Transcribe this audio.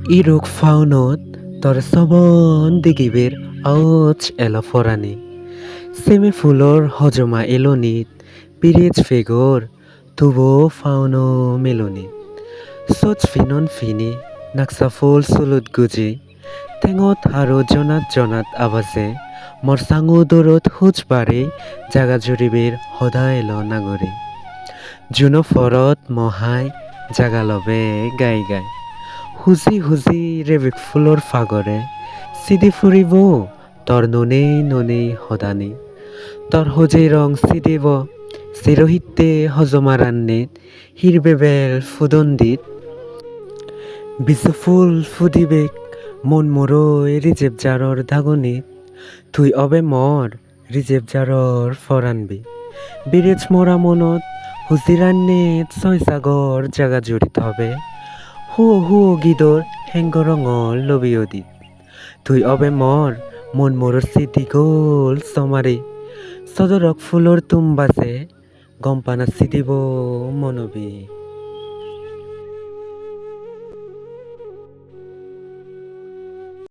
Iruk faunot tor sobon digibir aoch ela forani. Semi fulor hojoma elonit, pirich fegor, tubo fauno melonit. Soch finon fini, naksa full sulut guji, tengot haro jonat jonat abaze, morsangu dorot হুজবাড়ি জাগা জুরিবির হদা এলো Nagari Juno ফরত মহাই জাগা লবে গাই গাই HuJI HuJI রেবিক floor ফাগরে Sidi ফুরিব তর ননে ননে হদানি তর হজে রং সিদিব চিরহিতে হজমারান্নিত হিরবেবেল ফুদন্দিত বিচফুল ফুদিবেক মন মরৈ রিজেব জারর ধাগনিত তুই অবে মর রিজেব জারর ফরানবি বিরেজ মরা মনত হুজিরান্নিত ছয়সাগর জাগা জড়িত হবে হুও হুও গিদর হেঙ্গরঙল লবিয়দিত তুই অবে মর মন মরর সিদি গোল সমারি সদরক ফুলর তুমবাসে গম্পানা সিদিব মনবি।